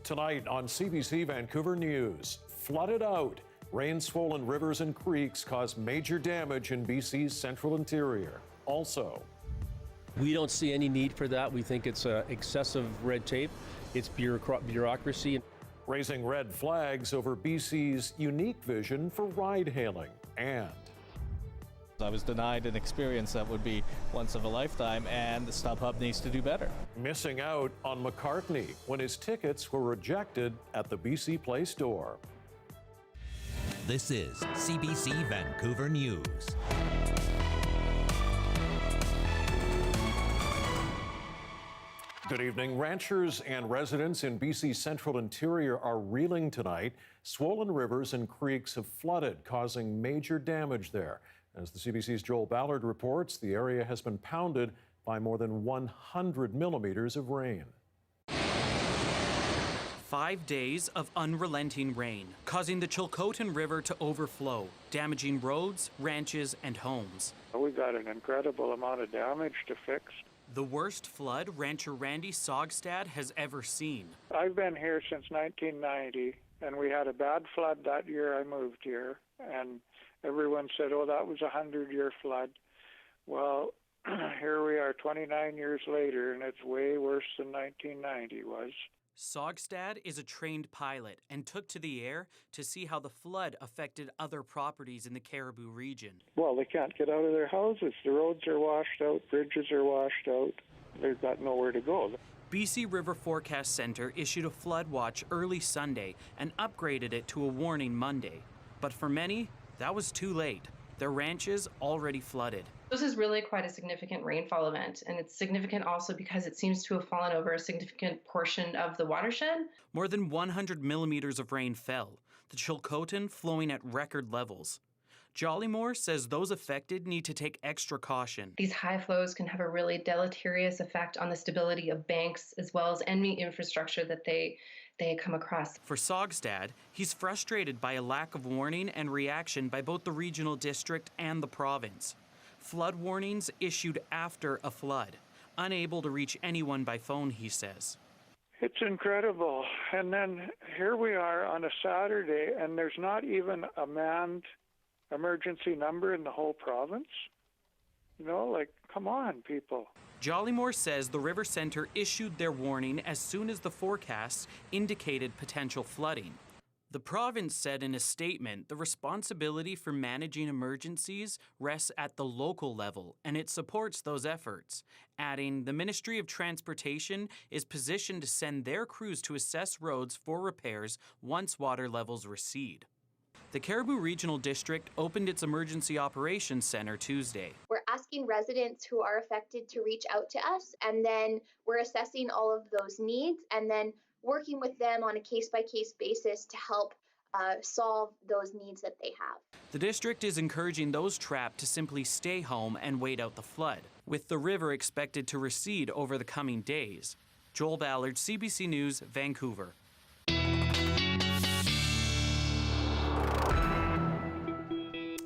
Tonight on CBC Vancouver News, flooded out. Rain-swollen rivers and creeks cause major damage in BC's central interior. Also, we don't see any need for that. We think it's excessive red tape. It's bureaucracy. Raising red flags over BC's unique vision for ride-hailing. And I was denied an experience that would be once of a lifetime, and the StubHub needs to do better. missing out on McCartney when his tickets were rejected at the BC Play store. This is CBC Vancouver News. Good evening. Ranchers and residents in BC's central interior are reeling tonight. Swollen rivers and creeks have flooded, causing major damage there. As the CBC's Joel Ballard reports, the area has been pounded by more than 100 millimeters of rain. 5 days of unrelenting rain, causing the Chilcotin River to overflow, damaging roads, ranches, and homes. We've got an incredible amount of damage to fix. The worst flood rancher Randy Sogstad has ever seen. I've been here since 1990, and we had a bad flood that year I moved here, and everyone said, oh, that was a 100-year flood. Well, here we are 29 years later, and it's way worse than 1990 was. Sogstad is a trained pilot and took to the air to see how the flood affected other properties in the Caribou region. Well, they can't get out of their houses. The roads are washed out, bridges are washed out. They've got nowhere to go. BC River Forecast Centre issued a flood watch early Sunday and upgraded it to a warning Monday. But for many, that was too late. Their ranches already flooded. This is really quite a significant rainfall event, and it's significant also because it seems to have fallen over a significant portion of the watershed. More than 100 millimeters of rain fell, the Chilcotin flowing at record levels. Jollymore says those affected need to take extra caution. These high flows can have a really deleterious effect on the stability of banks as well as any infrastructure that they come across. For Sogstad, he's frustrated by a lack of warning and reaction by both the regional district and the province. Flood warnings issued after a flood, unable to reach anyone by phone, he says. It's incredible. And then here we are on a Saturday, and there's not even a manned emergency number in the whole province. You know, like, come on, people. Jollymore says the River Centre issued their warning as soon as the forecasts indicated potential flooding. The province said in a statement the responsibility for managing emergencies rests at the local level, and it supports those efforts, adding the Ministry of Transportation is positioned to send their crews to assess roads for repairs once water levels recede. The Caribou Regional District opened its Emergency Operations Center Tuesday. We're asking residents who are affected to reach out to us, and then we're assessing all of those needs and then working with them on a case-by-case basis to help solve those needs that they have. The district is encouraging those trapped to simply stay home and wait out the flood, with the river expected to recede over the coming days. Joel Ballard, CBC News, Vancouver.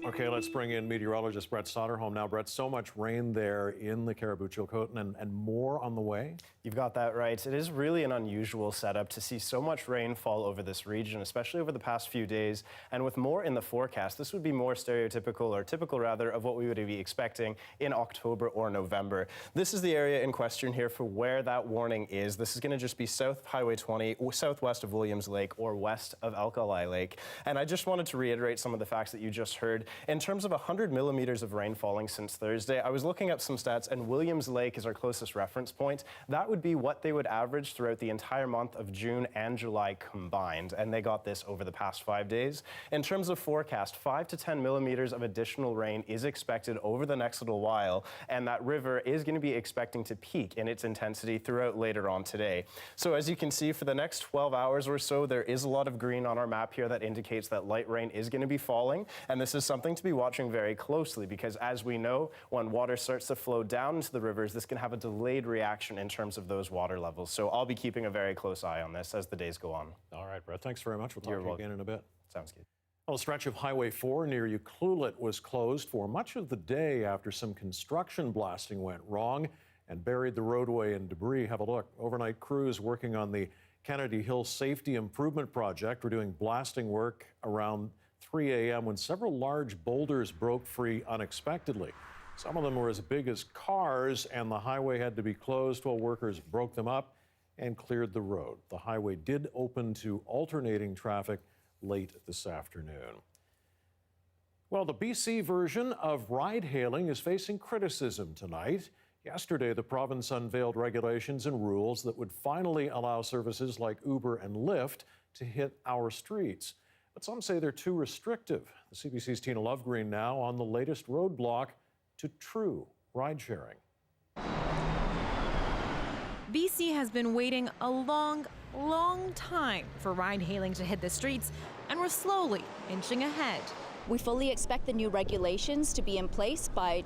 Okay, let's bring in meteorologist Brett Soderholm now. Brett, so much rain there in the Caribou Chilcotin and more on the way? You've got that right. It is really an unusual setup to see so much rain fall over this region, especially over the past few days. And with more in the forecast, this would be more stereotypical, or typical rather, of what we would be expecting in October or November. This is the area in question here for where that warning is. This is going to just be south of Highway 20, southwest of Williams Lake, or west of Alkali Lake. And I just wanted to reiterate some of the facts that you just heard. In terms of 100 millimeters of rain falling since Thursday, I was looking up some stats, and Williams Lake is our closest reference point. That would be what they would average throughout the entire month of June and July combined, and they got this over the past 5 days. In terms of forecast, 5 to 10 millimeters of additional rain is expected over the next little while, and that river is going to be expecting to peak in its intensity throughout later on today. So as you can see, for the next 12 hours or so, there is a lot of green on our map here that indicates that light rain is going to be falling, and this is something to be watching very closely, because as we know, when water starts to flow down into the rivers, this can have a delayed reaction in terms of those water levels. So I'll be keeping a very close eye on this as the days go on. All right, Brett, thanks very much. We'll talk to you again in a bit. Sounds good. Well, a stretch of Highway 4 near Ucluelet was closed for much of the day after some construction blasting went wrong and buried the roadway in debris. Have a look. Overnight crews working on the Kennedy Hill Safety Improvement Project were doing blasting work around 3 a.m. when several large boulders broke free unexpectedly. Some of them were as big as cars, and the highway had to be closed while workers broke them up and cleared the road. The highway did open to alternating traffic late this afternoon. Well, the BC version of ride-hailing is facing criticism tonight. Yesterday, the province unveiled regulations and rules that would finally allow services like Uber and Lyft to hit our streets. But some say they're too restrictive. The CBC's Tina Lovegreen now on the latest roadblock to true ride-sharing. BC has been waiting a long time for ride-hailing to hit the streets, and we're slowly inching ahead. We fully expect the new regulations to be in place by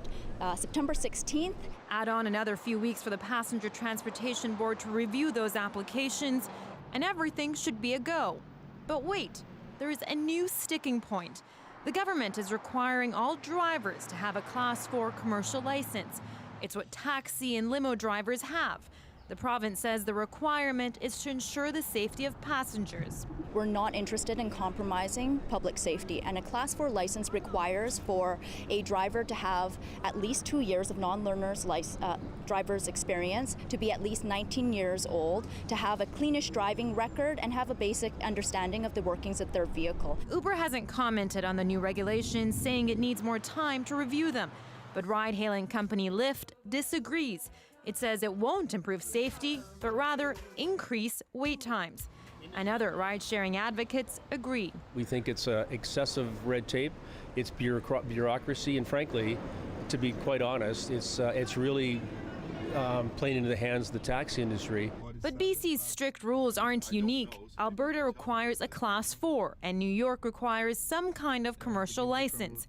September 16th. Add on another few weeks for the Passenger Transportation Board to review those applications, and everything should be a go. But wait, there is a new sticking point. The government is requiring all drivers to have a Class 4 commercial license. It's what taxi and limo drivers have. The province says the requirement is to ensure the safety of passengers. We're not interested in compromising public safety, and a Class 4 license requires for a driver to have at least 2 years of non-learner's driver's experience, to be at least 19 years old, to have a cleanish driving record, and have a basic understanding of the workings of their vehicle. Uber hasn't commented on the new regulations, saying it needs more time to review them. But ride-hailing company Lyft disagrees. It says it won't improve safety, but rather increase wait times. And other ride-sharing advocates agree. We think it's excessive red tape, it's bureaucracy, and frankly, to be quite honest, it's really playing into the hands of the taxi industry. But BC's strict rules aren't unique. Alberta requires a Class 4, and New York requires some kind of commercial license.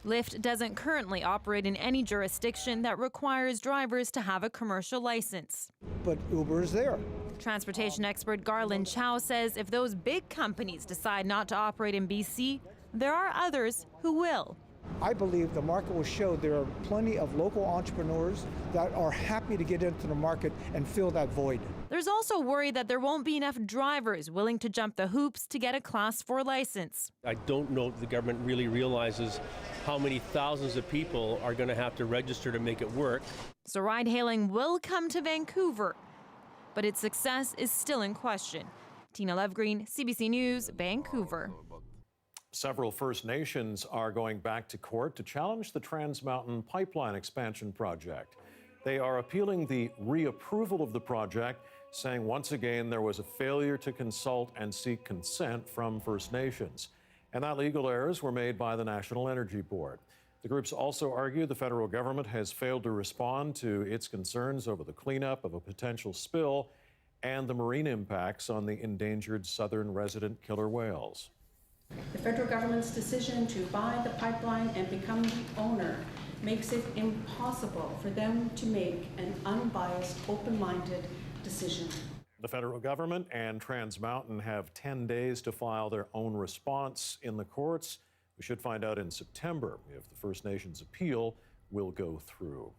Lyft doesn't currently operate in any jurisdiction that requires drivers to have a commercial license. But Uber is there. Transportation expert Garland Chow says if those big companies decide not to operate in BC, there are others who will. I believe the market will show there are plenty of local entrepreneurs that are happy to get into the market and fill that void. There's also worry that there won't be enough drivers willing to jump the hoops to get a Class 4 license. I don't know if the government really realizes how many thousands of people are going to have to register to make it work. So ride-hailing will come to Vancouver, but its success is still in question. Tina Lovegreen, CBC News, Vancouver. Several First Nations are going back to court to challenge the Trans Mountain Pipeline expansion project. They are appealing the reapproval of the project, saying once again there was a failure to consult and seek consent from First Nations. And that legal errors were made by the National Energy Board. The groups also argue the federal government has failed to respond to its concerns over the cleanup of a potential spill and the marine impacts on the endangered southern resident killer whales. The federal government's decision to buy the pipeline and become the owner makes it impossible for them to make an unbiased, open-minded decision. The federal government and Trans Mountain have 10 days to file their own response in the courts. We should find out in September if the First Nations appeal will go through.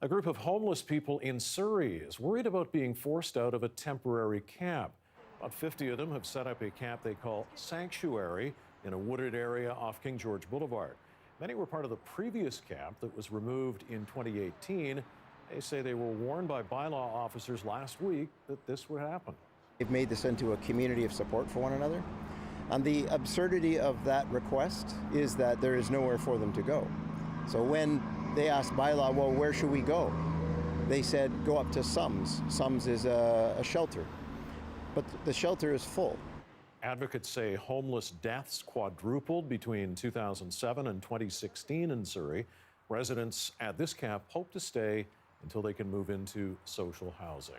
A group of homeless people in Surrey is worried about being forced out of a temporary camp. About 50 of them have set up a camp they call Sanctuary in a wooded area off King George Boulevard. Many were part of the previous camp that was removed in 2018. They say they were warned by bylaw officers last week that this would happen. They've made this into a community of support for one another. And the absurdity of that request is that there is nowhere for them to go. So when they asked bylaw, well, where should we go? They said, go up to Sums. Sums is a shelter. But the shelter is full. Advocates say homeless deaths quadrupled between 2007 and 2016 in Surrey. Residents at this camp hope to stay until they can move into social housing.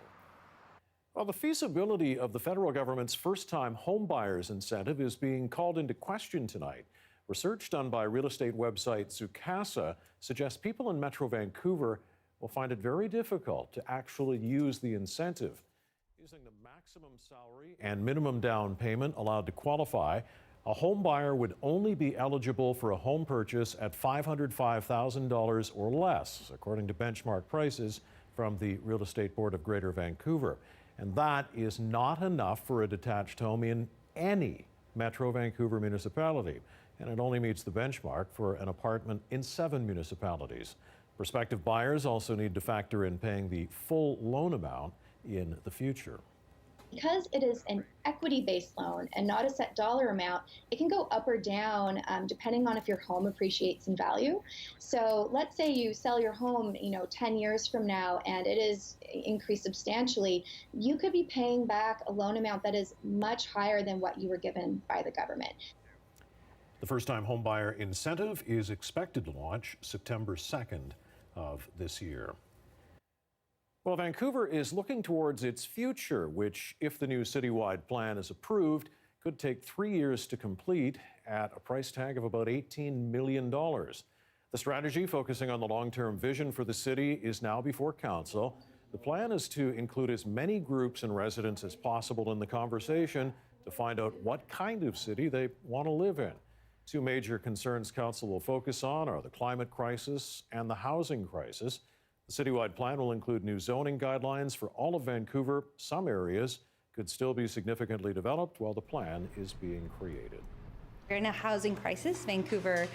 Well, the feasibility of the federal government's first-time homebuyers incentive is being called into question tonight. Research done by real estate website Zoocasa suggests people in Metro Vancouver will find it very difficult to actually use the incentive. Using the maximum salary and minimum down payment allowed to qualify, a home buyer would only be eligible for a home purchase at $505,000 or less, according to benchmark prices from the Real Estate Board of Greater Vancouver. And that is not enough for a detached home in any Metro Vancouver municipality. And it only meets the benchmark for an apartment in 7 municipalities. Prospective buyers also need to factor in paying the full loan amount in the future. Because it is an equity-based loan and not a set dollar amount, it can go up or down depending on if your home appreciates in value. So let's say you sell your home, 10 years from now, and it is increased substantially, you could be paying back a loan amount that is much higher than what you were given by the government. The first-time homebuyer incentive is expected to launch September 2nd of this year. Well, Vancouver is looking towards its future, which, if the new citywide plan is approved, could take 3 years to complete at a price tag of about $18 million. The strategy, focusing on the long-term vision for the city, is now before council. The plan is to include as many groups and residents as possible in the conversation to find out what kind of city they want to live in. Two major concerns council will focus on are the climate crisis and the housing crisis. The citywide plan will include new zoning guidelines for all of Vancouver. Some areas could still be significantly developed while the plan is being created. We're in a housing crisis. Vancouver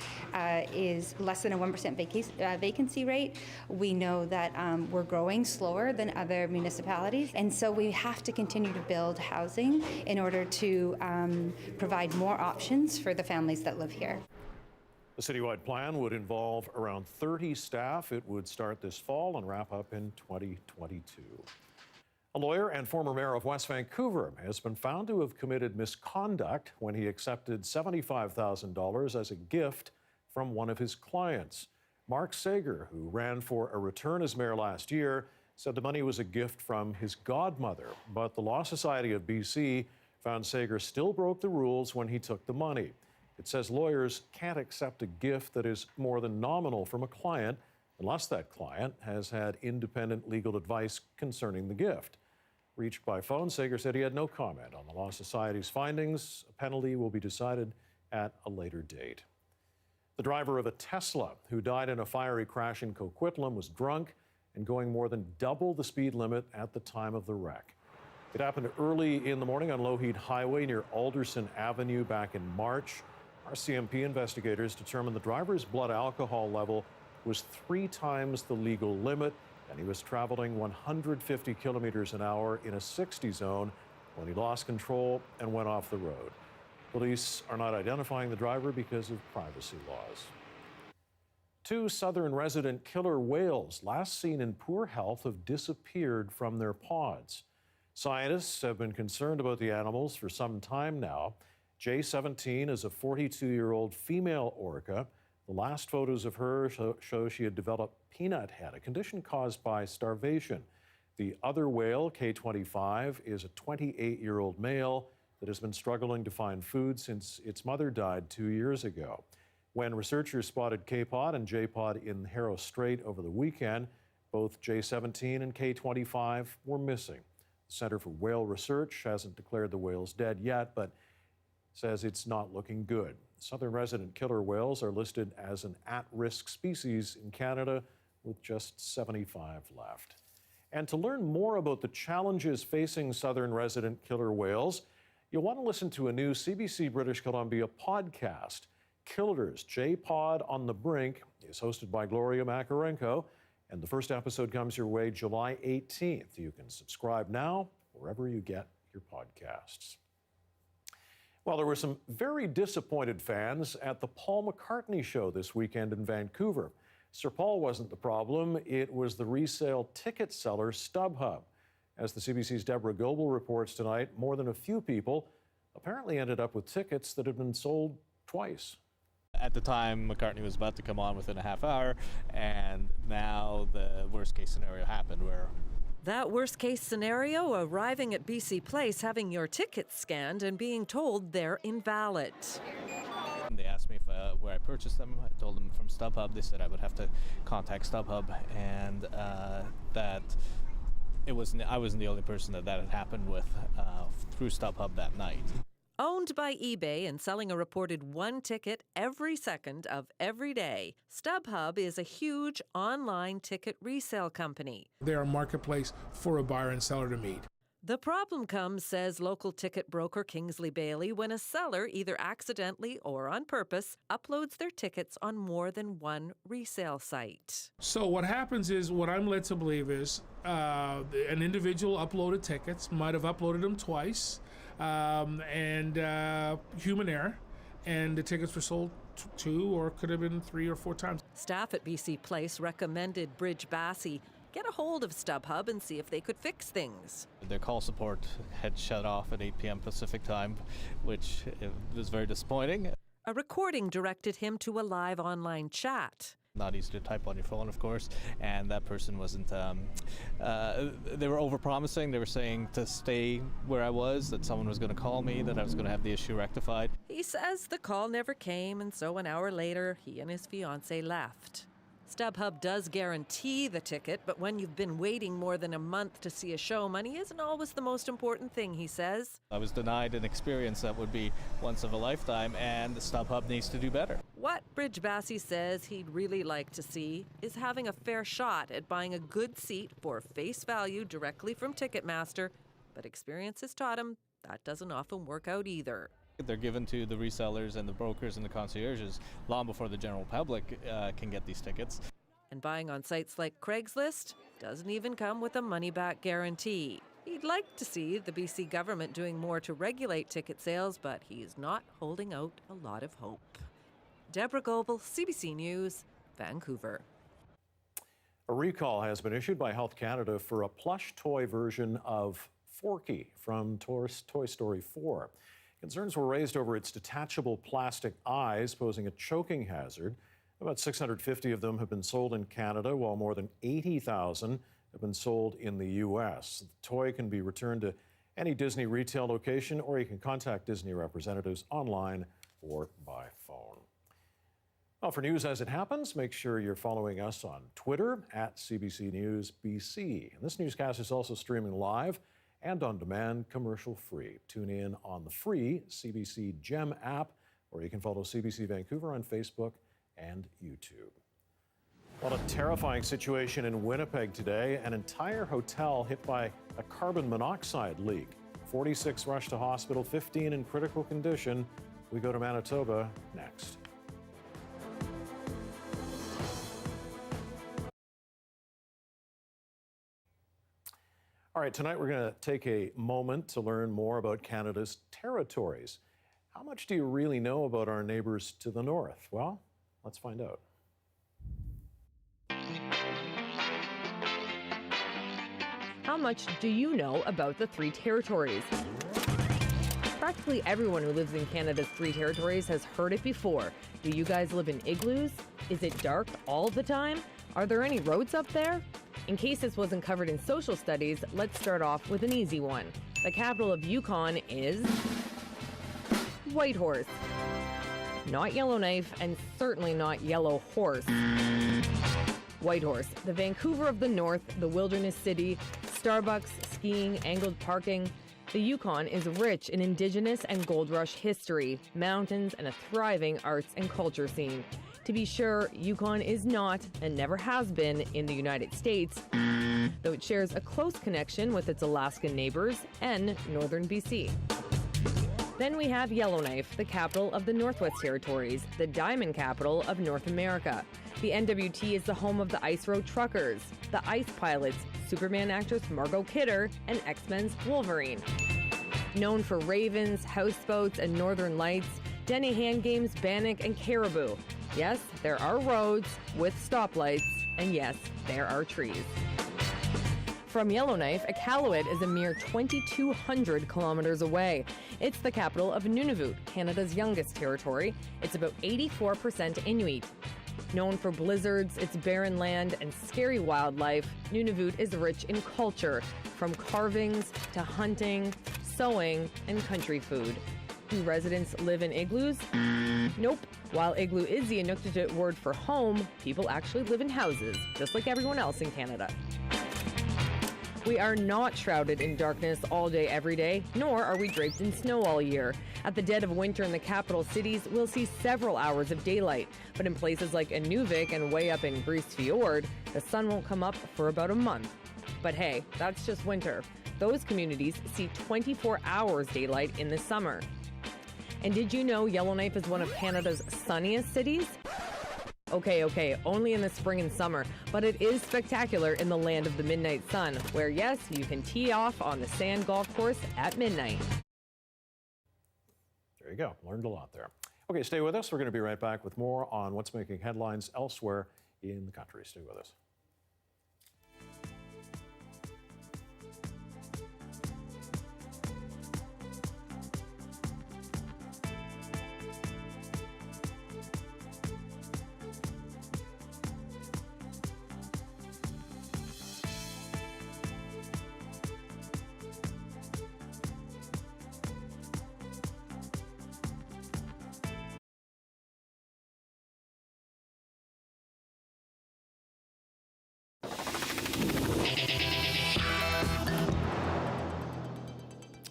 is less than a 1% vacancy rate. We know that we're growing slower than other municipalities, and so we have to continue to build housing in order to provide more options for the families that live here. The citywide plan would involve around 30 staff. It would start this fall and wrap up in 2022. A lawyer and former mayor of West Vancouver has been found to have committed misconduct when he accepted $75,000 as a gift from one of his clients. Mark Sager, who ran for a return as mayor last year, said the money was a gift from his godmother. But the Law Society of BC found Sager still broke the rules when he took the money. It says lawyers can't accept a gift that is more than nominal from a client unless that client has had independent legal advice concerning the gift. Reached by phone, Sager said he had no comment on the Law Society's findings. A penalty will be decided at a later date. The driver of a Tesla who died in a fiery crash in Coquitlam was drunk and going more than double the speed limit at the time of the wreck. It happened early in the morning on Lougheed Highway near Alderson Avenue back in March. RCMP investigators determined the driver's blood alcohol level was 3 times the legal limit, and he was traveling 150 kilometers an hour in a 60 zone when he lost control and went off the road. Police are not identifying the driver because of privacy laws. 2 southern resident killer whales, last seen in poor health, have disappeared from their pods. Scientists have been concerned about the animals for some time now. J17 is a 42-year-old female orca. The last photos of her show she had developed peanut head, a condition caused by starvation. The other whale, K25, is a 28-year-old male that has been struggling to find food since its mother died 2 years ago. When researchers spotted K-Pod and J-Pod in Harrow Strait over the weekend, both J17 and K25 were missing. The Centre for Whale Research hasn't declared the whales dead yet, but says it's not looking good. Southern resident killer whales are listed as an at-risk species in Canada, with just 75 left. And to learn more about the challenges facing southern resident killer whales, you'll want to listen to a new CBC British Columbia podcast. Killers, J-Pod on the Brink, is hosted by Gloria Makarenko, and the first episode comes your way July 18th. You can subscribe now wherever you get your podcasts. Well, there were some very disappointed fans at the Paul McCartney show this weekend in Vancouver. Sir Paul wasn't the problem. It was the resale ticket seller StubHub. As the CBC's Deborah Goebel reports tonight, more than a few people apparently ended up with tickets that had been sold twice. At the time, McCartney was about to come on within a half hour, and now the worst case scenario happened where that worst case scenario, arriving at BC Place, having your tickets scanned and being told they're invalid. They asked me if, where I purchased them. I told them from StubHub. They said I would have to contact StubHub, and that I wasn't the only person that had happened with through StubHub that night. Owned by eBay and selling a reported 1 ticket every second of every day, StubHub is a huge online ticket resale company. They are a marketplace for a buyer and seller to meet. The problem comes, says local ticket broker Kingsley Bailey, when a seller, either accidentally or on purpose, uploads their tickets on more than one resale site. So what happens is, what I'm led to believe is, an individual uploaded tickets, might have uploaded them twice, and human error, and the tickets were sold 2 or could have been 3 or 4 times. Staff at BC Place recommended Bridge Bassey get a hold of StubHub and see if they could fix things. Their call support had shut off at 8 p.m. Pacific time, which was very disappointing. A recording directed him to a live online chat. Not easy to type on your phone, of course, and that person wasn't, they were overpromising. They were saying to stay where I was, that someone was going to call me, that I was going to have the issue rectified. He says the call never came, and so an hour later, he and his fiancée left. StubHub does guarantee the ticket, but when you've been waiting more than a month to see a show, money isn't always the most important thing, he says. I was denied an experience that would be once of a lifetime, and StubHub needs to do better. What Bridge Bassey says he'd really like to see is having a fair shot at buying a good seat for face value directly from Ticketmaster, but experience has taught him that doesn't often work out either. They're given to the resellers and the brokers and the concierges long before the general public can get these tickets. And buying on sites like Craigslist doesn't even come with a money-back guarantee. He'd like to see the BC government doing more to regulate ticket sales, but he's not holding out a lot of hope. Deborah Goebel, CBC News, Vancouver. A recall has been issued by Health Canada for a plush toy version of Forky from Toy Story 4. Concerns were raised over its detachable plastic eyes, posing a choking hazard. About 650 of them have been sold in Canada, while more than 80,000 have been sold in the US. The toy can be returned to any Disney retail location, or you can contact Disney representatives online or by phone. Well, for news as it happens, make sure you're following us on Twitter at CBC News BC. And this newscast is also streaming live and on demand, commercial-free. Tune in on the free CBC Gem app, or you can follow CBC Vancouver on Facebook and YouTube. Well, a terrifying situation in Winnipeg today. An entire hotel hit by a carbon monoxide leak. 46 rushed to hospital, 15 in critical condition. We go to Manitoba next. All right, tonight we're going to take a moment to learn more about Canada's territories. How much do you really know about our neighbors to the north? Well, let's find out. How much do you know about the 3 territories? Practically everyone who lives in Canada's 3 territories has heard it before. Do you guys live in igloos? Is it dark all the time? Are there any roads up there? In case this wasn't covered in social studies, let's start off with an easy one. The capital of Yukon is Whitehorse. Not Yellowknife, and certainly not Yellow Horse. Whitehorse, the Vancouver of the North, the wilderness city, Starbucks, skiing, angled parking. The Yukon is rich in Indigenous and gold rush history, mountains, and a thriving arts and culture scene. To be sure, Yukon is not, and never has been, in the United States, though it shares a close connection with its Alaskan neighbors and northern BC. Then we have Yellowknife, the capital of the Northwest Territories, the diamond capital of North America. The NWT is the home of the Ice Road Truckers, the Ice Pilots, Superman actress Margot Kidder, and X-Men's Wolverine. Known for ravens, houseboats, and northern lights, Denny Hand Games, Bannock, and Caribou. Yes, there are roads with stoplights, and yes, there are trees. From Yellowknife, Iqaluit is a mere 2,200 kilometers away. It's the capital of Nunavut, Canada's youngest territory. It's about 84% Inuit. Known for blizzards, its barren land, and scary wildlife, Nunavut is rich in culture, from carvings to hunting, sewing, and country food. Do residents live in igloos? Nope. While igloo is the Inuktitut word for home, people actually live in houses, just like everyone else in Canada. We are not shrouded in darkness all day, every day, nor are we draped in snow all year. At the dead of winter in the capital cities, we'll see several hours of daylight, but in places like Inuvik and way up in Grise Fjord, the sun won't come up for about a month. But hey, that's just winter. Those communities see 24 hours daylight in the summer. And did you know Yellowknife is one of Canada's sunniest cities? Okay, only in the spring and summer, but it is spectacular in the land of the midnight sun, where yes, you can tee off on the sand golf course at midnight. There you go. Learned a lot there. Okay, stay with us. We're going to be right back with more on what's making headlines elsewhere in the country. Stay with us.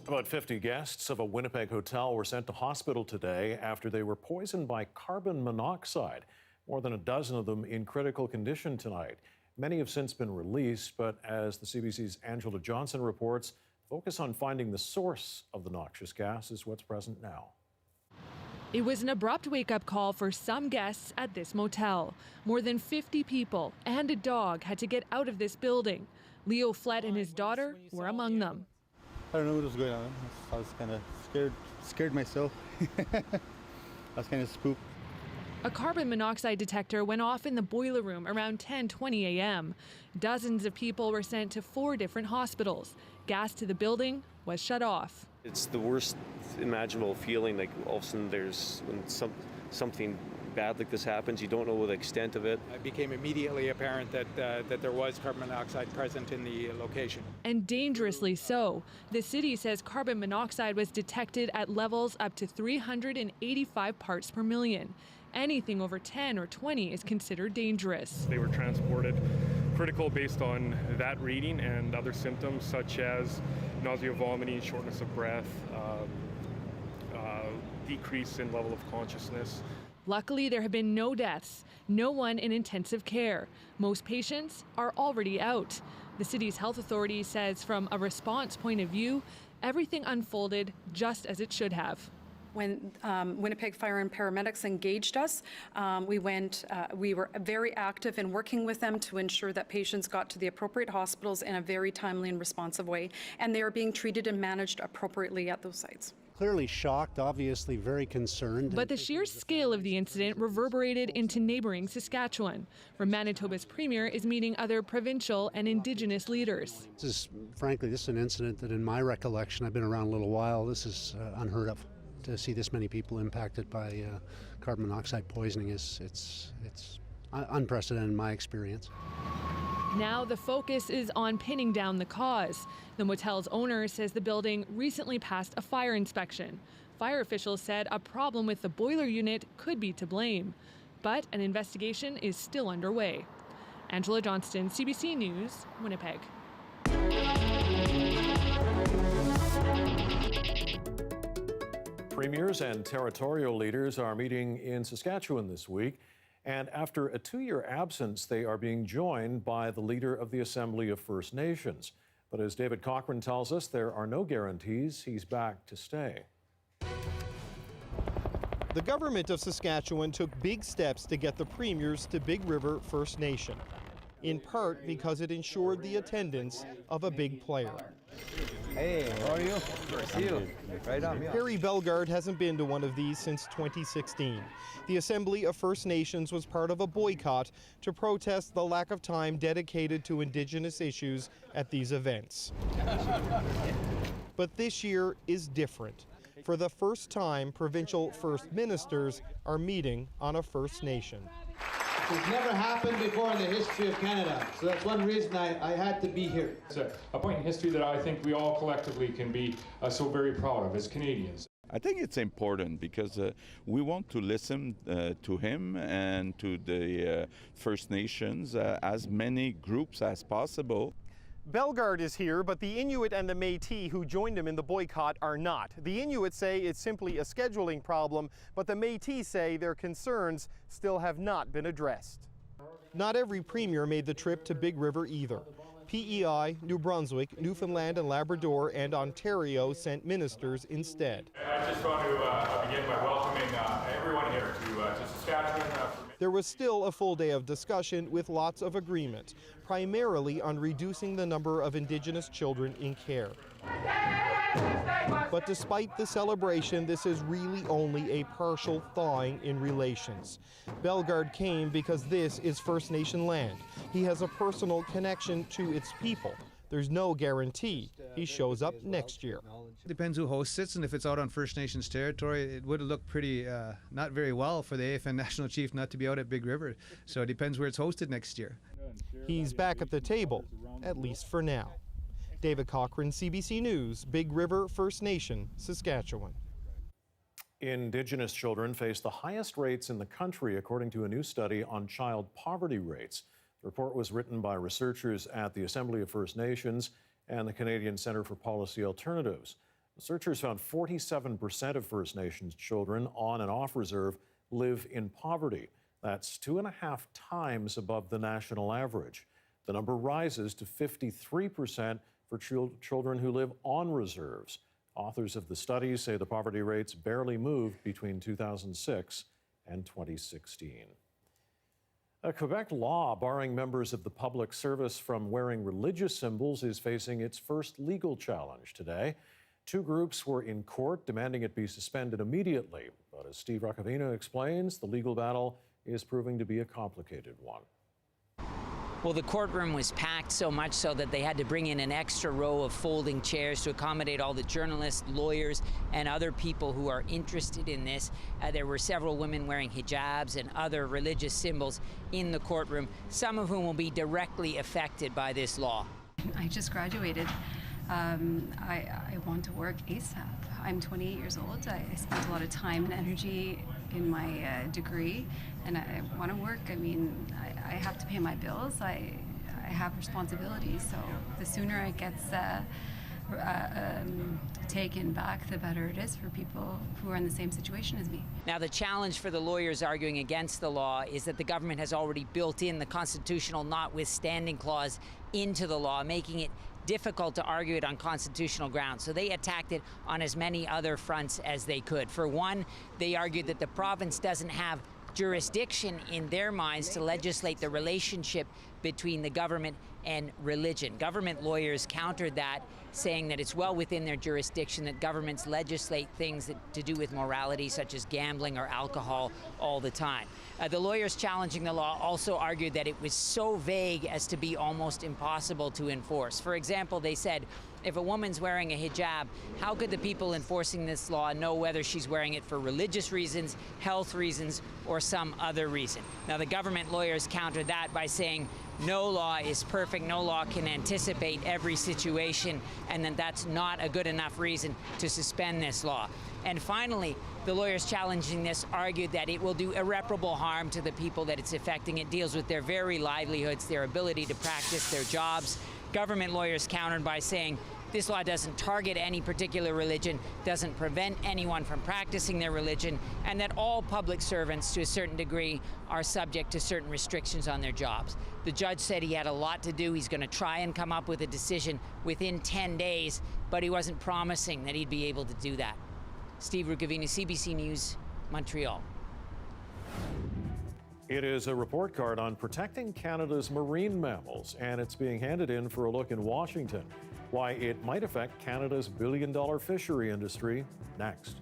About 50 guests of a Winnipeg hotel were sent to hospital today after they were poisoned by carbon monoxide. More than a dozen of them in critical condition tonight. Many have since been released, but as the CBC's Angela Johnson reports, focus on finding the source of the noxious gas is what's present now. It was an abrupt wake-up call for some guests at this motel. More than 50 people and a dog had to get out of this building. Leo Flett and his daughter were among them. I don't know what was going on. I was kind of scared myself. I was kind of spooked. A carbon monoxide detector went off in the boiler room around 10:20 a.m. Dozens of people were sent to 4 different hospitals. Gas to the building was shut off. It's the worst imaginable feeling, like all of a sudden when something bad like this happens, you don't know the extent of it. It became immediately apparent that there was carbon monoxide present in the location. And dangerously so. The city says carbon monoxide was detected at levels up to 385 parts per million. Anything over 10 or 20 is considered dangerous. They were transported critical based on that reading and other symptoms such as nausea, vomiting, shortness of breath, decrease in level of consciousness. Luckily, there have been no deaths, no one in intensive care. Most patients are already out. The city's health authority says from a response point of view, everything unfolded just as it should have. When Winnipeg Fire and paramedics engaged us, we were very active in working with them to ensure that patients got to the appropriate hospitals in a very timely and responsive way, and they are being treated and managed appropriately at those sites. Clearly shocked, obviously very concerned. But the sheer scale of the incident reverberated into neighboring Saskatchewan, where Manitoba's premier is meeting other provincial and Indigenous leaders. This is an incident that in my recollection, I've been around a little while, this is unheard of. To see this many people impacted by carbon monoxide poisoning it's unprecedented in my experience. Now the focus is on pinning down the cause. The motel's owner says the building recently passed a fire inspection. Fire officials said a problem with the boiler unit could be to blame, but an investigation is still underway. Angela Johnston, CBC News, Winnipeg. Premiers and territorial leaders are meeting in Saskatchewan this week. And after a 2-year absence, they are being joined by the leader of the Assembly of First Nations. But as David Cochran tells us, there are no guarantees he's back to stay. The government of Saskatchewan took big steps to get the premiers to Big River First Nation, in part because it ensured the attendance of a big player. Hey, how are you? See you. Right on. Harry Bellegarde hasn't been to one of these since 2016. The Assembly of First Nations was part of a boycott to protest the lack of time dedicated to Indigenous issues at these events. But this year is different. For the first time, provincial First Ministers are meeting on a First Nation. It's never happened before in the history of Canada, so that's one reason I had to be here. It's a point in history that I think we all collectively can be so very proud of as Canadians. I think it's important because we want to listen to him and to the First Nations, as many groups as possible. Bellegarde is here, but the Inuit and the Métis who joined him in the boycott are not. The Inuit say it's simply a scheduling problem, but the Métis say their concerns still have not been addressed. Not every premier made the trip to Big River either. PEI, New Brunswick, Newfoundland and Labrador, and Ontario sent ministers instead. I just want to begin by welcoming everyone here to Saskatchewan. There was still a full day of discussion with lots of agreement, primarily on reducing the number of Indigenous children in care. But despite the celebration, this is really only a partial thawing in relations. Bellegarde came because this is First Nation land. He has a personal connection to its people. There's no guarantee he shows up next year. Depends who hosts it, and if it's out on First Nations territory, it would look pretty not very well for the AFN National Chief not to be out at Big River. So it depends where it's hosted next year. He's back at the table, at least for now. David Cochran, CBC News, Big River, First Nation, Saskatchewan. Indigenous children face the highest rates in the country, according to a new study on child poverty rates. The report was written by researchers at the Assembly of First Nations and the Canadian Centre for Policy Alternatives. Researchers found 47% of First Nations children on and off reserve live in poverty. That's 2.5 times above the national average. The number rises to 53% for children who live on reserves. Authors of the study say the poverty rates barely moved between 2006 and 2016. A Quebec law barring members of the public service from wearing religious symbols is facing its first legal challenge today. Two groups were in court demanding it be suspended immediately. But as Steve Rucavina explains, the legal battle is proving to be a complicated one. Well, the courtroom was packed so much so that they had to bring in an extra row of folding chairs to accommodate all the journalists, lawyers, and other people who are interested in this. There were several women wearing hijabs and other religious symbols in the courtroom, some of whom will be directly affected by this law. I just graduated. I want to work ASAP. I'm 28 years old. I spent a lot of time and energy in my degree, and I want to work. I mean, I have to pay my bills. I have responsibilities, so the sooner it gets taken back, the better it is for people who are in the same situation as me. Now, the challenge for the lawyers arguing against the law is that the government has already built in the constitutional notwithstanding clause into the law, making it difficult to argue it on constitutional grounds. So they attacked it on as many other fronts as they could. For one, they argued that the province doesn't have jurisdiction in their minds to legislate the relationship between the government and religion. Government lawyers countered that, saying that it's well within their jurisdiction that governments legislate things to do with morality, such as gambling or alcohol, all the time. The lawyers challenging the law also argued that it was so vague as to be almost impossible to enforce. For example, they said, if a woman's wearing a hijab, how could the people enforcing this law know whether she's wearing it for religious reasons, health reasons, or some other reason? Now, the government lawyers countered that by saying no law is perfect, no law can anticipate every situation, and that that's not a good enough reason to suspend this law. And finally, the lawyers challenging this argued that it will do irreparable harm to the people that it's affecting. It deals with their very livelihoods, their ability to practice their jobs. Government lawyers countered by saying this law doesn't target any particular religion, doesn't prevent anyone from practicing their religion, and that all public servants, to a certain degree, are subject to certain restrictions on their jobs. The judge said he had a lot to do. He's going to try and come up with a decision within 10 days, but he wasn't promising that he'd be able to do that. Steve Rucavina, CBC News, Montreal. It is a report card on protecting Canada's marine mammals, and it's being handed in for a look in Washington. Why it might affect Canada's billion-dollar fishery industry next.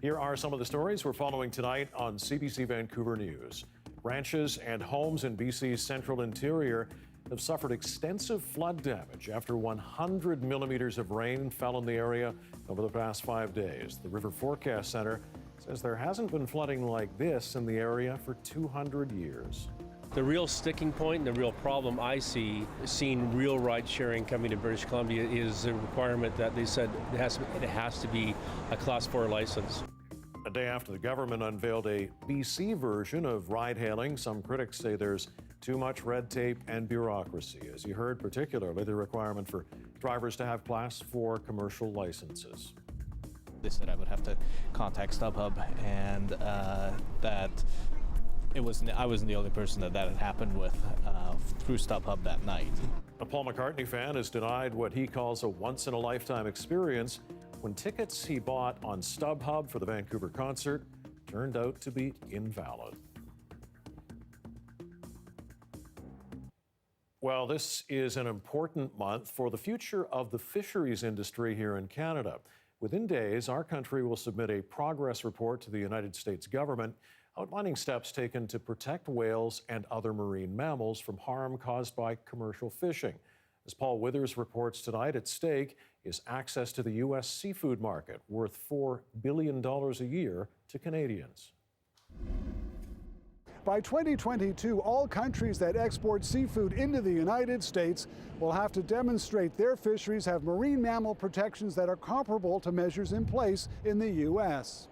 Here are some of the stories we're following tonight on CBC Vancouver News. Ranches and homes in BC's central interior have suffered extensive flood damage after 100 millimeters of rain fell in the area over the past 5 days. The River Forecast Center says there hasn't been flooding like this in the area for 200 years. The real sticking point and the real problem I see seeing real ride sharing coming to British Columbia is the requirement that they said it has to be a Class 4 license. A day after the government unveiled a BC version of ride-hailing, some critics say there's too much red tape and bureaucracy. As you heard, particularly the requirement for drivers to have Class 4 commercial licenses. They said I would have to contact StubHub, and that I wasn't the only person that had happened with through StubHub that night. A Paul McCartney fan is denied what he calls a once-in-a-lifetime experience when tickets he bought on StubHub for the Vancouver concert turned out to be invalid. Well, this is an important month for the future of the fisheries industry here in Canada. Within days, our country will submit a progress report to the United States government outlining steps taken to protect whales and other marine mammals from harm caused by commercial fishing. As Paul Withers reports tonight, at stake is access to the U.S. seafood market, worth $4 billion a year to Canadians. By 2022, all countries that export seafood into the United States will have to demonstrate their fisheries have marine mammal protections that are comparable to measures in place in the U.S.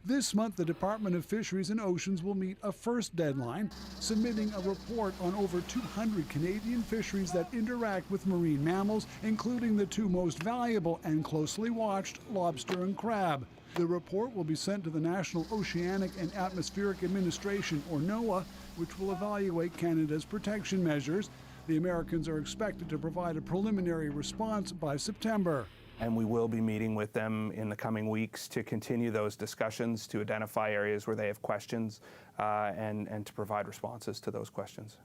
This month, the Department of Fisheries and Oceans will meet a first deadline, submitting a report on over 200 Canadian fisheries that interact with marine mammals, including the two most valuable and closely watched, lobster and crab. The report will be sent to the National Oceanic and Atmospheric Administration, or NOAA, which will evaluate Canada's protection measures. The Americans are expected to provide a preliminary response by September. And we will be meeting with them in the coming weeks to continue those discussions, to identify areas where they have questions and to provide responses to those questions.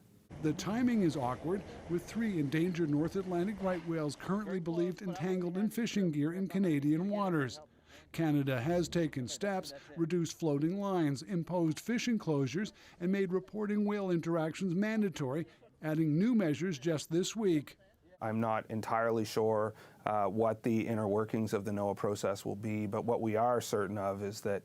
The timing is awkward, with 3 endangered North Atlantic right whales currently believed entangled in fishing gear in Canadian waters. Canada has taken steps, reduced floating lines, imposed fishing closures, and made reporting whale interactions mandatory, adding new measures just this week. I'm not entirely sure what the inner workings of the NOAA process will be, but what we are certain of is that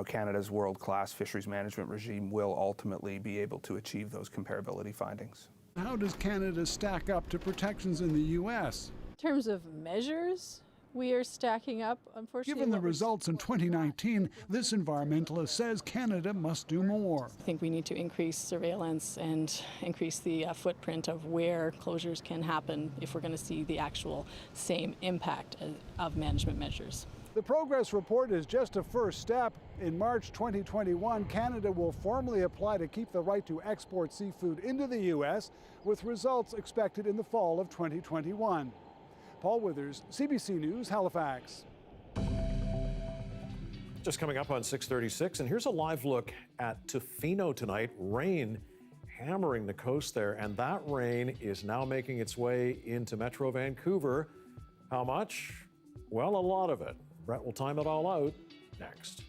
Canada's world-class fisheries management regime will ultimately be able to achieve those comparability findings. How does Canada stack up to protections in the U.S.? In terms of measures, we are stacking up, unfortunately. Given the results in 2019, this environmentalist says Canada must do more. I think we need to increase surveillance and increase the footprint of where closures can happen if we're going to see the actual same impact of management measures. The progress report is just a first step. In March 2021, Canada will formally apply to keep the right to export seafood into the U.S., with results expected in the fall of 2021. Paul Withers, CBC News, Halifax. Just coming up on 6:36, and here's a live look at Tofino tonight. Rain hammering the coast there, and that rain is now making its way into Metro Vancouver. How much? Well, a lot of it. Brett will time it all out next.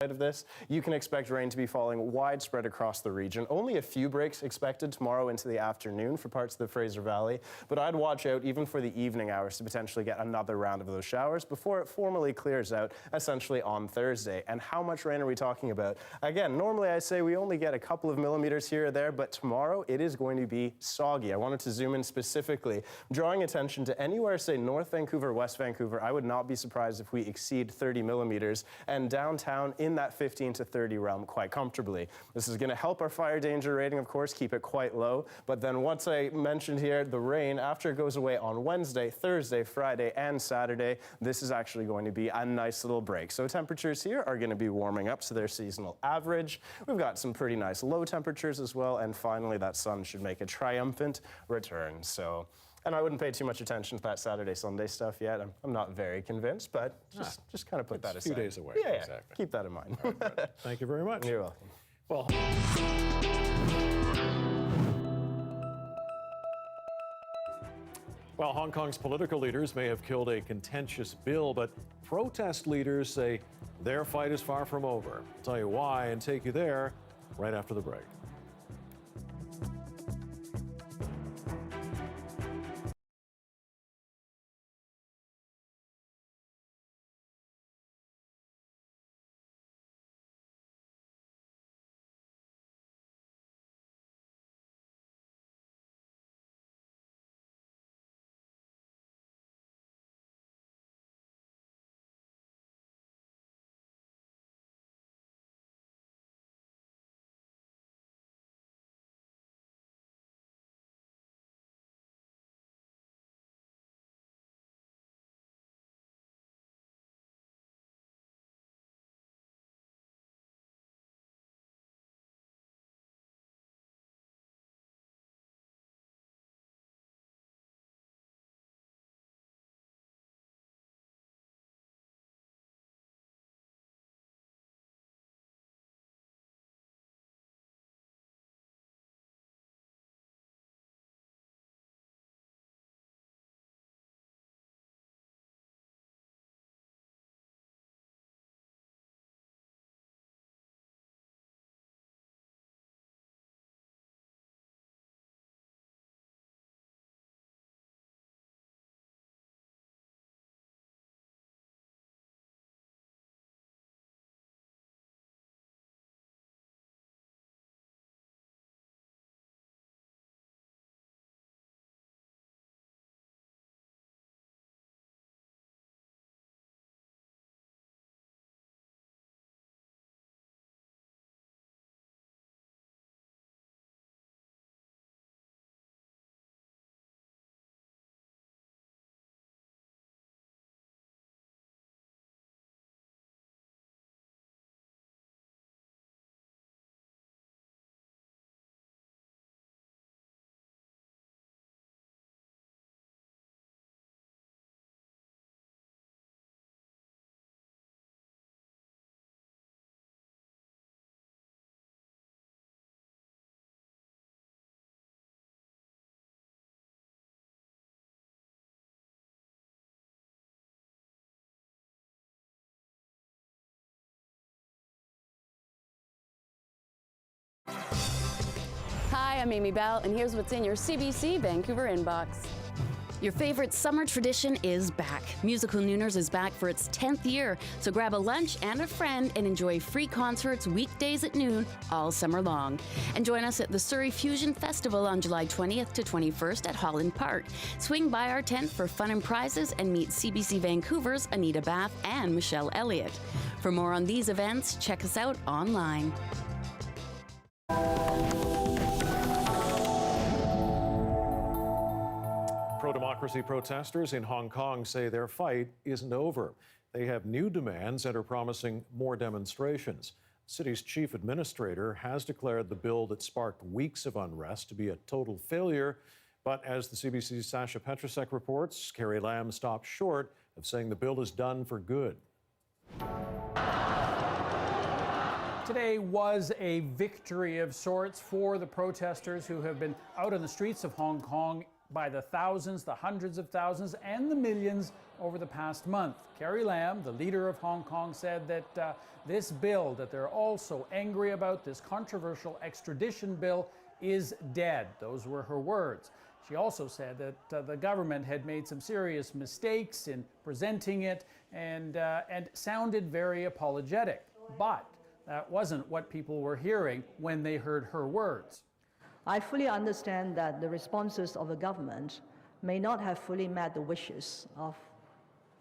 of this, you can expect rain to be falling widespread across the region. Only a few breaks expected tomorrow into the afternoon for parts of the Fraser Valley, but I'd watch out even for the evening hours to potentially get another round of those showers before it formally clears out, essentially on Thursday. And how much rain are we talking about? Again, normally I say we only get a couple of millimeters here or there, but tomorrow it is going to be soggy. I wanted to zoom in specifically, drawing attention to anywhere, say, North Vancouver, West Vancouver. I would not be surprised if we exceed 30 millimeters, and downtown in that 15 to 30 realm quite comfortably. This is going to help our fire danger rating, of course, keep it quite low. But then once I mentioned here, the rain, after it goes away on Wednesday, Thursday, Friday, and Saturday, this is actually going to be a nice little break. So temperatures here are going to be warming up to their seasonal average. We've got some pretty nice low temperatures as well. And finally, that sun should make a triumphant return. So, and I wouldn't pay too much attention to that Saturday, Sunday stuff yet. I'm not very convinced, but just kind of put that aside. A few days away. Yeah, exactly. Keep that in mind. Right, thank you very much. You're welcome. Well, well, Hong Kong's political leaders may have killed a contentious bill, but protest leaders say their fight is far from over. I'll tell you why and take you there right after the break. Hi, I'm Amy Bell, and here's what's in your CBC Vancouver inbox. Your favorite summer tradition is back. Musical Nooners is back for its 10th year, so grab a lunch and a friend and enjoy free concerts weekdays at noon all summer long. And join us at the Surrey Fusion Festival on July 20th to 21st at Holland Park. Swing by our tent for fun and prizes and meet CBC Vancouver's Anita, Bathe and Michelle Elliott. For more on these events, check us out online. Pro-democracy protesters in Hong Kong say their fight isn't over. They have new demands and are promising more demonstrations. The city's chief administrator has declared the bill that sparked weeks of unrest to be a total failure. But as the CBC's Sasha Petrusek reports, Carrie Lam stopped short of saying the bill is done for good. Today was a victory of sorts for the protesters who have been out on the streets of Hong Kong by the thousands, the hundreds of thousands, and the millions over the past month. Carrie Lam, the leader of Hong Kong, said that this bill that they're all so angry about, this controversial extradition bill, is dead. Those were her words. She also said that the government had made some serious mistakes in presenting it and sounded very apologetic. But that wasn't what people were hearing when they heard her words. I fully understand that the responses of the government may not have fully met the wishes of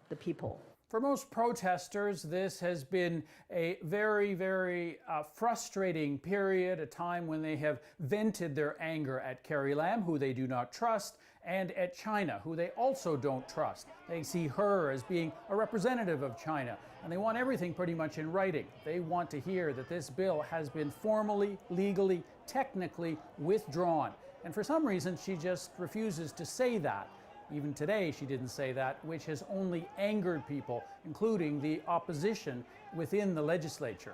the people. For most protesters, this has been a very, very frustrating period, a time when they have vented their anger at Carrie Lam, who they do not trust, and at China, who they also don't trust. They see her as being a representative of China, and they want everything pretty much in writing. They want to hear that this bill has been formally, legally, technically withdrawn. And for some reason, she just refuses to say that. Even today, she didn't say that, which has only angered people, including the opposition within the legislature.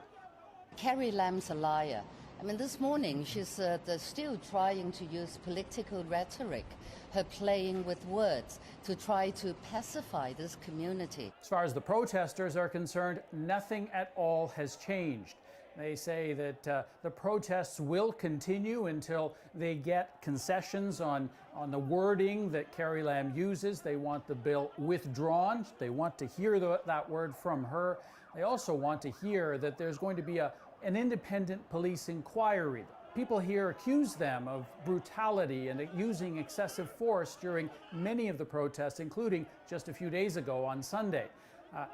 Carrie Lam's a liar. I mean, this morning she's still trying to use political rhetoric, her playing with words to try to pacify this community. As far as the protesters are concerned, nothing at all has changed. They say that the protests will continue until they get concessions on the wording that Carrie Lam uses. They want the bill withdrawn. They want to hear that word from her. They also want to hear that there's going to be an independent police inquiry. People here accuse them of brutality and using excessive force during many of the protests, including just a few days ago on Sunday.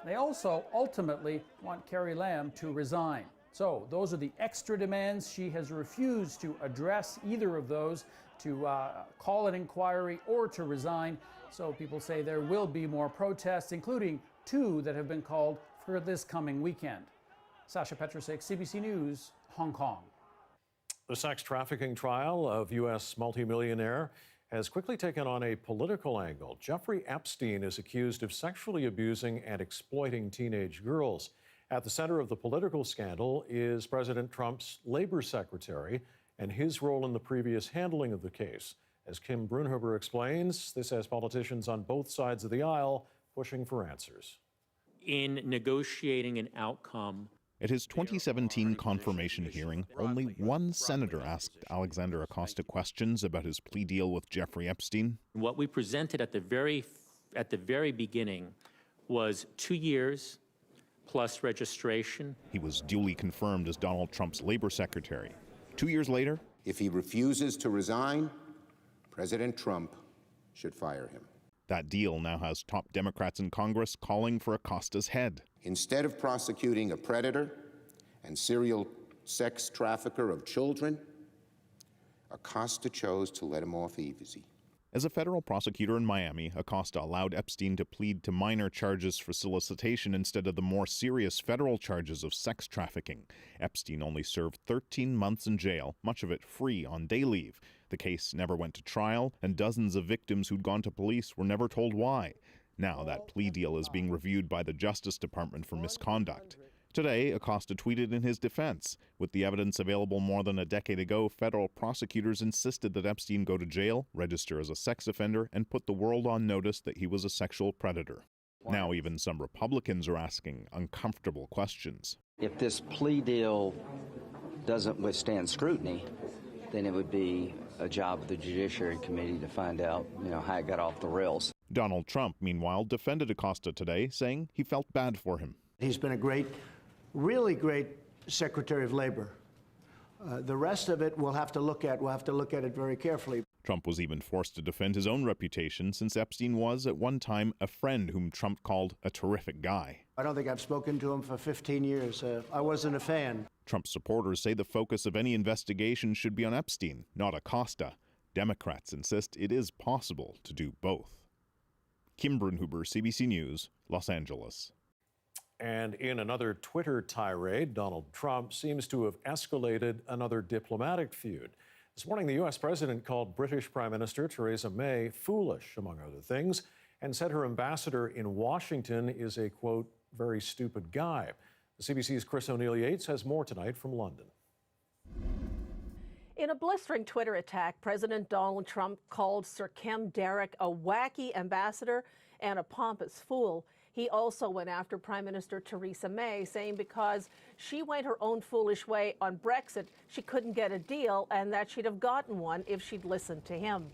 They also ultimately want Carrie Lam to resign. So those are the extra demands. She has refused to address either of those, to call an inquiry or to resign. So people say there will be more protests, including 2 that have been called for this coming weekend. Sasha Petrusik, CBC News, Hong Kong. The sex trafficking trial of U.S. multimillionaire has quickly taken on a political angle. Jeffrey Epstein is accused of sexually abusing and exploiting teenage girls. At the center of the political scandal is President Trump's labor secretary and his role in the previous handling of the case. As Kim Brunhuber explains, this has politicians on both sides of the aisle pushing for answers. In negotiating an outcome. At his 2017 confirmation hearing, only one senator asked Alexander Acosta questions about his plea deal with Jeffrey Epstein. What we presented at the very beginning was 2 years plus registration. He was duly confirmed as Donald Trump's labor secretary. 2 years later, if he refuses to resign, President Trump should fire him. That deal now has top Democrats in Congress calling for Acosta's head. Instead of prosecuting a predator and serial sex trafficker of children, Acosta chose to let him off easy. As a federal prosecutor in Miami, Acosta allowed Epstein to plead to minor charges for solicitation instead of the more serious federal charges of sex trafficking. Epstein only served 13 months in jail, much of it free on day leave. The case never went to trial, and dozens of victims who'd gone to police were never told why. Now that plea deal is being reviewed by the Justice Department for misconduct. Today, Acosta tweeted in his defense. With the evidence available more than a decade ago, federal prosecutors insisted that Epstein go to jail, register as a sex offender, and put the world on notice that he was a sexual predator. Now even some Republicans are asking uncomfortable questions. If this plea deal doesn't withstand scrutiny, then it would be a job of the Judiciary Committee to find out, how it got off the rails. Donald Trump, meanwhile, defended Acosta today, saying he felt bad for him. He's been a really great Secretary of Labor. The rest of it we'll have to look at. We'll have to look at it very carefully. Trump was even forced to defend his own reputation since Epstein was, at one time, a friend whom Trump called a terrific guy. I don't think I've spoken to him for 15 years. I wasn't a fan. Trump's supporters say the focus of any investigation should be on Epstein, not Acosta. Democrats insist it is possible to do both. Kim Brunhuber, CBC News, Los Angeles. And in another Twitter tirade, Donald Trump seems to have escalated another diplomatic feud. This morning, the U.S. president called British Prime Minister Theresa May foolish, among other things, and said her ambassador in Washington is a, quote, very stupid guy. The CBC's Chris O'Neill Yates has more tonight from London. In a blistering Twitter attack, President Donald Trump called Sir Kim Derrick a wacky ambassador and a pompous fool. He also went after Prime Minister Theresa May, saying because she went her own foolish way on Brexit, she couldn't get a deal and that she'd have gotten one if she'd listened to him.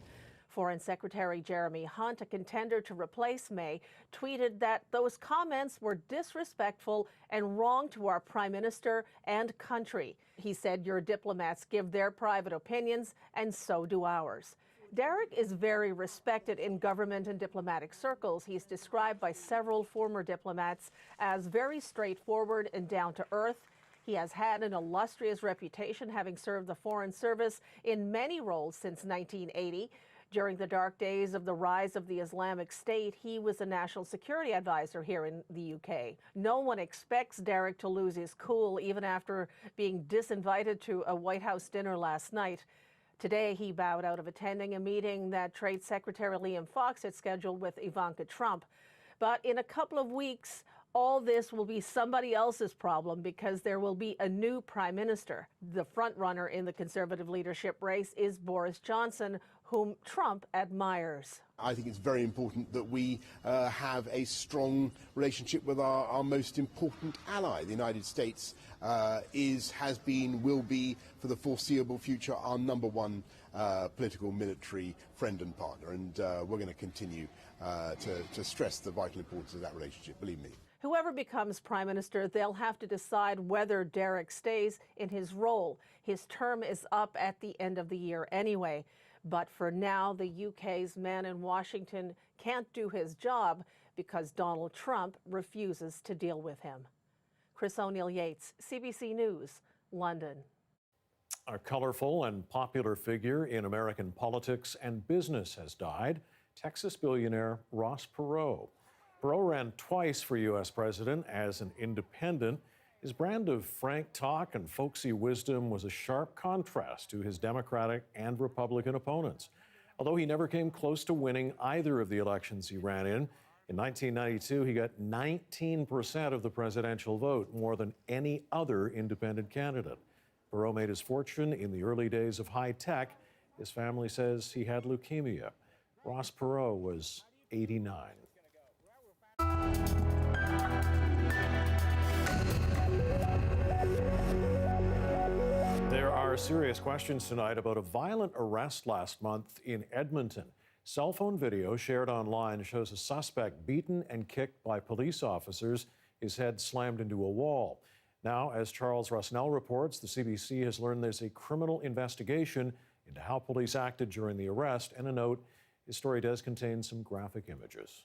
Foreign Secretary Jeremy Hunt, a contender to replace May, tweeted that those comments were disrespectful and wrong to our Prime Minister and country. He said your diplomats give their private opinions, and so do ours. Derrick is very respected in government and diplomatic circles. He's described by several former diplomats as very straightforward and down to earth. He has had an illustrious reputation, having served the Foreign Service in many roles since 1980. During the dark days of the rise of the Islamic State, he was a national security advisor here in the UK. No one expects Derrick to lose his cool, even after being disinvited to a White House dinner last night. Today, he bowed out of attending a meeting that Trade Secretary Liam Fox had scheduled with Ivanka Trump. But in a couple of weeks, all this will be somebody else's problem because there will be a new prime minister. The frontrunner in the Conservative leadership race is Boris Johnson, whom Trump admires. I think it's very important that we have a strong relationship with our most important ally. The United States has been, will be for the foreseeable future our number one political, military friend and partner, and we're going to continue to stress the vital importance of that relationship, believe me. Whoever becomes prime minister, they'll have to decide whether Derrick stays in his role. His term is up at the end of the year anyway. But for now, the UK's man in Washington can't do his job because Donald Trump refuses to deal with him. Chris O'Neill-Yates, CBC News, London. A colorful and popular figure in American politics and business has died, Texas billionaire Ross Perot. Perot ran twice for U.S. president as an independent. His brand of frank talk and folksy wisdom was a sharp contrast to his Democratic and Republican opponents. Although he never came close to winning either of the elections he ran in 1992, he got 19% of the presidential vote, more than any other independent candidate. Perot made his fortune in the early days of high tech. His family says he had leukemia. Ross Perot was 89. There are serious questions tonight about a violent arrest last month in Edmonton. Cell phone video shared online shows a suspect beaten and kicked by police officers, his head slammed into a wall. Now, as Charles Rusnell reports, the CBC has learned there's a criminal investigation into how police acted during the arrest, and a note, his story does contain some graphic images.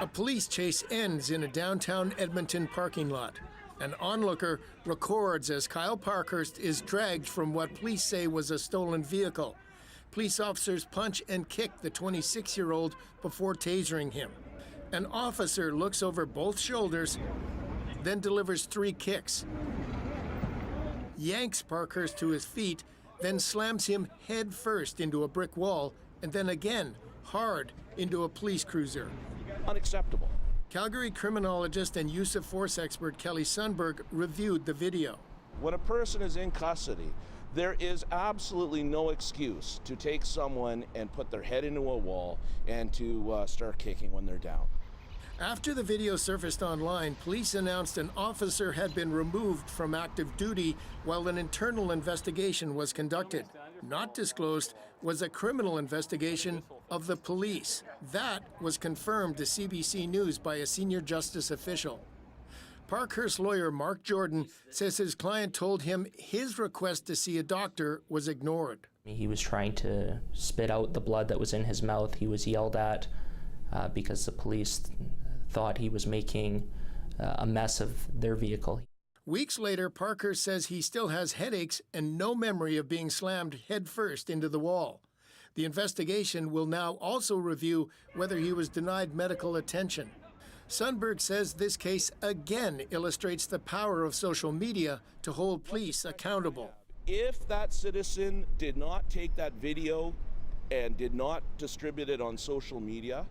A police chase ends in a downtown Edmonton parking lot. An onlooker records as Kyle Parkhurst is dragged from what police say was a stolen vehicle. Police officers punch and kick the 26-year-old before tasering him. An officer looks over both shoulders, then delivers 3 kicks, yanks Parkhurst to his feet, then slams him head first into a brick wall, and then again, hard, into a police cruiser. Unacceptable. Calgary criminologist and use of force expert Kelly Sundberg reviewed the video. When a person is in custody, there is absolutely no excuse to take someone and put their head into a wall and to start kicking when they're down. After the video surfaced online, police announced an officer had been removed from active duty while an internal investigation was conducted. Not disclosed was a criminal investigation of the police. That was confirmed to CBC News by a senior justice official. Parkhurst lawyer Mark Jordan says his client told him his request to see a doctor was ignored. He was trying to spit out the blood that was in his mouth. He was yelled at because the police thought he was making a mess of their vehicle. Weeks later, Parker says he still has headaches and no memory of being slammed headfirst into the wall. The investigation will now also review whether he was denied medical attention. Sundberg says this case again illustrates the power of social media to hold police accountable. If that citizen did not take that video and did not distribute it on social media,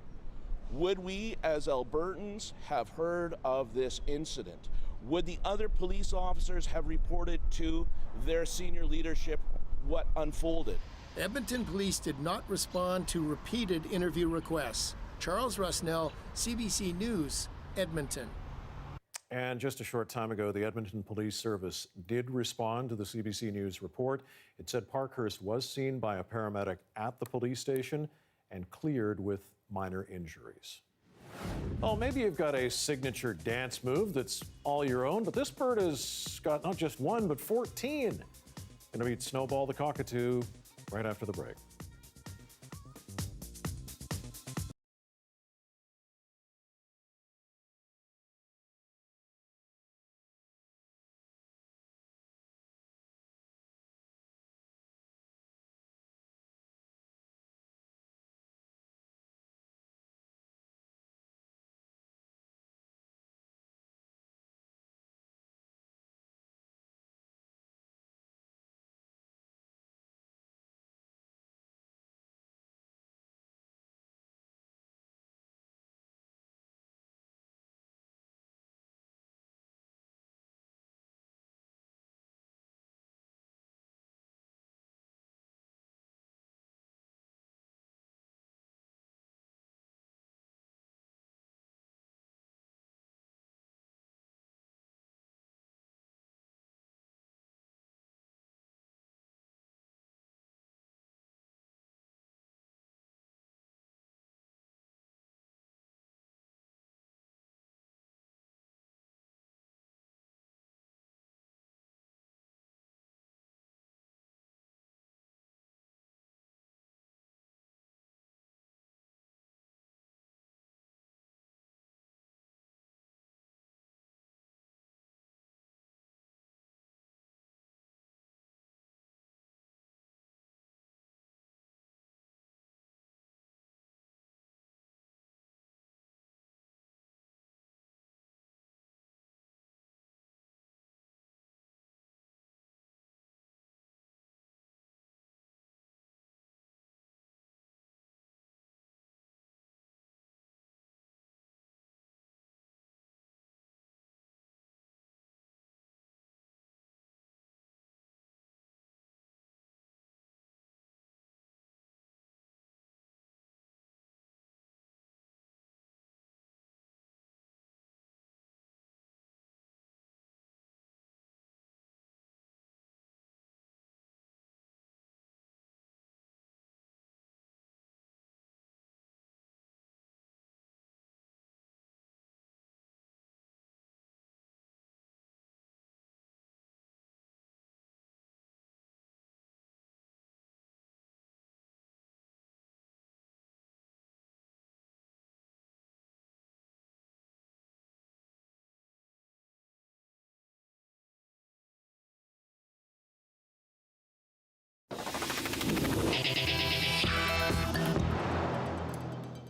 would we as Albertans have heard of this incident? would the other police officers have reported to their senior leadership what unfolded? Edmonton police did not respond to repeated interview requests. Charles Rusnell, CBC News, Edmonton. And just a short time ago, the Edmonton Police Service did respond to the CBC News report. It said Parkhurst was seen by a paramedic at the police station and cleared with minor injuries. Oh, maybe you've got a signature dance move that's all your own, but this bird has got not just one, but 14. Going to meet Snowball the cockatoo right after the break.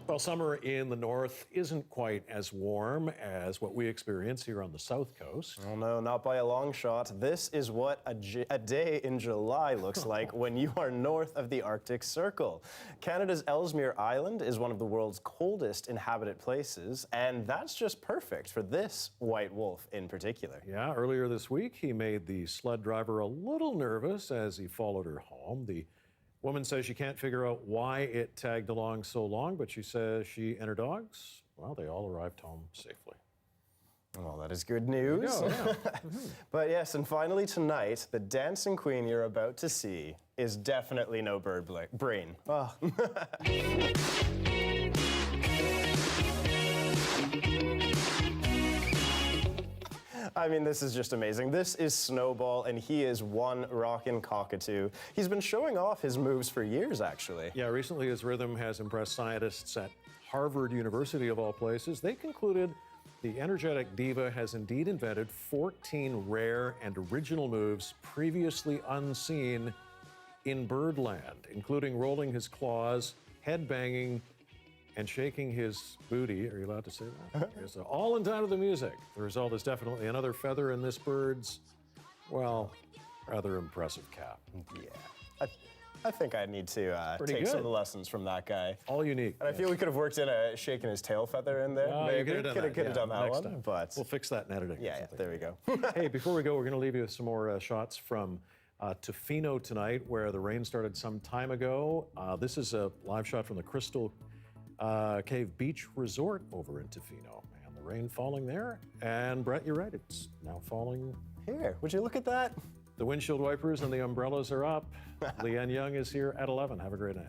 Well, summer in the north isn't quite as warm as what we experience here on the south coast. Oh no, not by a long shot. This is what a day in July looks like when you are north of the Arctic Circle. Canada's Ellesmere Island is one of the world's coldest inhabited places, and that's just perfect for this white wolf in particular. Yeah, earlier this week, he made the sled driver a little nervous as he followed her home. The woman says she can't figure out why it tagged along so long, but she says she and her dogs, well, they all arrived home safely. Well, that is good news. Yeah. But yes, and finally tonight, the dancing queen you're about to see is definitely no bird brain. Oh. I mean, this is just amazing. This is Snowball, and he is one rockin' cockatoo. He's been showing off his moves for years, actually. Yeah, recently his rhythm has impressed scientists at Harvard University, of all places. They concluded the energetic diva has indeed invented 14 rare and original moves previously unseen in birdland, including rolling his claws, head banging, and shaking his booty. Are you allowed to say that? Yes, all in time to the music. The result is definitely another feather in this bird's, well, rather impressive cap. Yeah. I think I need to take some of the lessons from that guy. All unique. And I feel we could have worked in shaking his tail feather in there. Maybe. You could have done that one. time. But we'll fix that in editing. Yeah, there we go. Hey, before we go, we're going to leave you with some more shots from Tofino tonight, where the rain started some time ago. This is a live shot from the Crystal Cave Beach Resort over in Tofino. And the rain falling there. And Brett, you're right, it's now falling here. Would you look at that? The windshield wipers and the umbrellas are up. Leanne Young is here at 11. Have a great night.